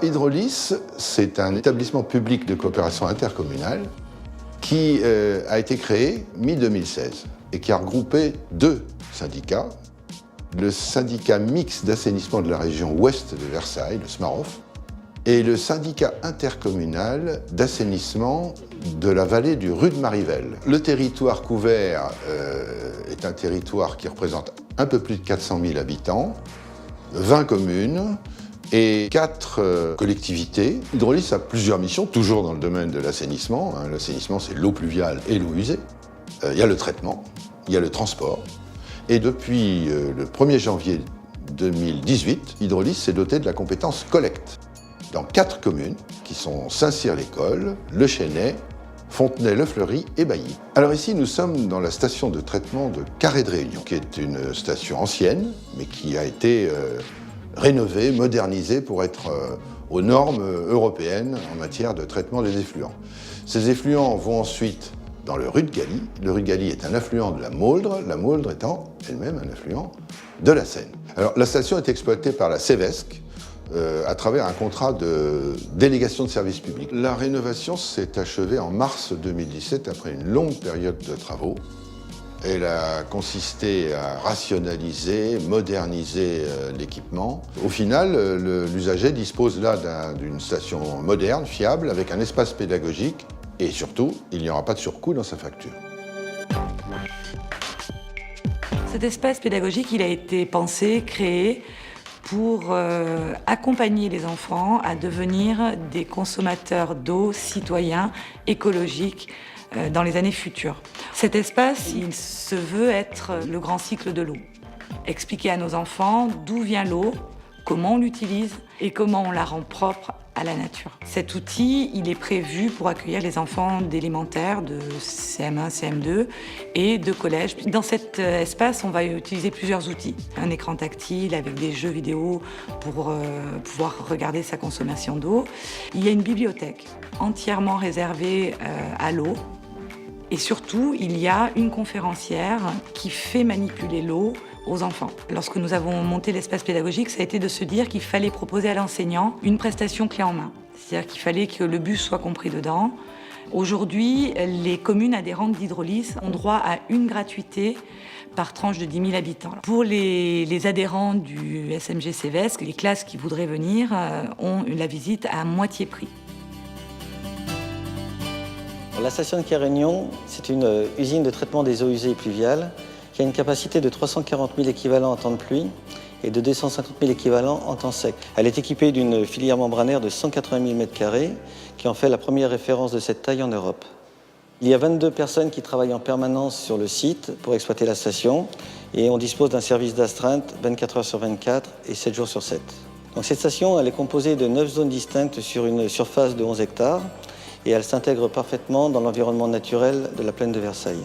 Hydrolys, c'est un établissement public de coopération intercommunale qui a été créé mi-2016 et qui a regroupé deux syndicats. Le syndicat mixte d'assainissement de la région ouest de Versailles, le SMAROF, et le syndicat intercommunal d'assainissement de la vallée du Rue de Marivelle. Le territoire couvert est un territoire qui représente un peu plus de 400 000 habitants, 20 communes et 4 collectivités. Hydrolys a plusieurs missions, toujours dans le domaine de l'assainissement. L'assainissement, c'est l'eau pluviale et l'eau usée. Il y a le traitement, il y a le transport. Et depuis le 1er janvier 2018, Hydrolys s'est doté de la compétence collecte dans 4 communes qui sont Saint-Cyr-l'École, Le Chesnay, Fontenay-le-Fleury et Bailly. Alors ici, nous sommes dans la station de traitement de Carré de Réunion, qui est une station ancienne, mais qui a été rénovée, modernisée pour être aux normes européennes en matière de traitement des effluents. Ces effluents vont ensuite dans le Rue de Galy. Le Rue de Galy est un affluent de la Mauldre étant elle-même un affluent de la Seine. Alors la station est exploitée par la Cevesc, à travers un contrat de délégation de service public. La rénovation s'est achevée en mars 2017 après une longue période de travaux. Elle a consisté à rationaliser, moderniser l'équipement. Au final, l'usager dispose là d'une station moderne, fiable, avec un espace pédagogique et surtout, il n'y aura pas de surcoût dans sa facture. Cet espace pédagogique, il a été pensé, créé pour accompagner les enfants à devenir des consommateurs d'eau citoyens, écologiques, dans les années futures. Cet espace, il se veut être le grand cycle de l'eau. Expliquer à nos enfants d'où vient l'eau, comment on l'utilise et comment on la rend propre à la nature. Cet outil, il est prévu pour accueillir les enfants d'élémentaire, de CM1, CM2 et de collège. Dans cet espace, on va utiliser plusieurs outils. Un écran tactile avec des jeux vidéo pour pouvoir regarder sa consommation d'eau. Il y a une bibliothèque entièrement réservée à l'eau. Et surtout, il y a une conférencière qui fait manipuler l'eau aux enfants. Lorsque nous avons monté l'espace pédagogique, ça a été de se dire qu'il fallait proposer à l'enseignant une prestation clé en main. C'est-à-dire qu'il fallait que le bus soit compris dedans. Aujourd'hui, les communes adhérentes d'Hydrolys ont droit à une gratuité par tranche de 10 000 habitants. Pour les adhérents du SMG Cevesc, les classes qui voudraient venir ont la visite à moitié prix. La station de Carré-Réunion, c'est une usine de traitement des eaux usées et pluviales qui a une capacité de 340 000 équivalents en temps de pluie et de 250 000 équivalents en temps sec. Elle est équipée d'une filière membranaire de 180 000 m² qui en fait la première référence de cette taille en Europe. Il y a 22 personnes qui travaillent en permanence sur le site pour exploiter la station et on dispose d'un service d'astreinte 24 heures sur 24 et 7 jours sur 7. Donc cette station, elle est composée de 9 zones distinctes sur une surface de 11 hectares. Et elle s'intègre parfaitement dans l'environnement naturel de la plaine de Versailles.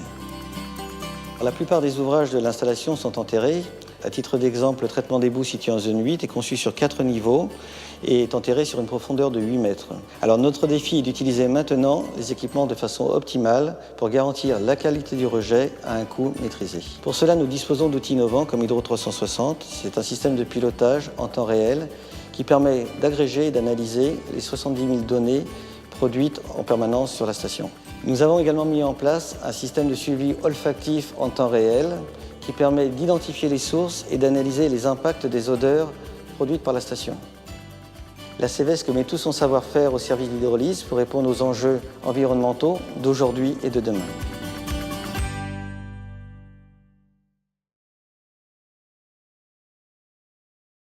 La plupart des ouvrages de l'installation sont enterrés. À titre d'exemple, le traitement des boues situé en zone 8 est conçu sur 4 niveaux et est enterré sur une profondeur de 8 mètres. Alors notre défi est d'utiliser maintenant les équipements de façon optimale pour garantir la qualité du rejet à un coût maîtrisé. Pour cela, nous disposons d'outils innovants comme Hydro 360. C'est un système de pilotage en temps réel qui permet d'agréger et d'analyser les 70 000 données produites en permanence sur la station. Nous avons également mis en place un système de suivi olfactif en temps réel qui permet d'identifier les sources et d'analyser les impacts des odeurs produites par la station. La Cevesc met tout son savoir-faire au service d'Hydrolys pour répondre aux enjeux environnementaux d'aujourd'hui et de demain.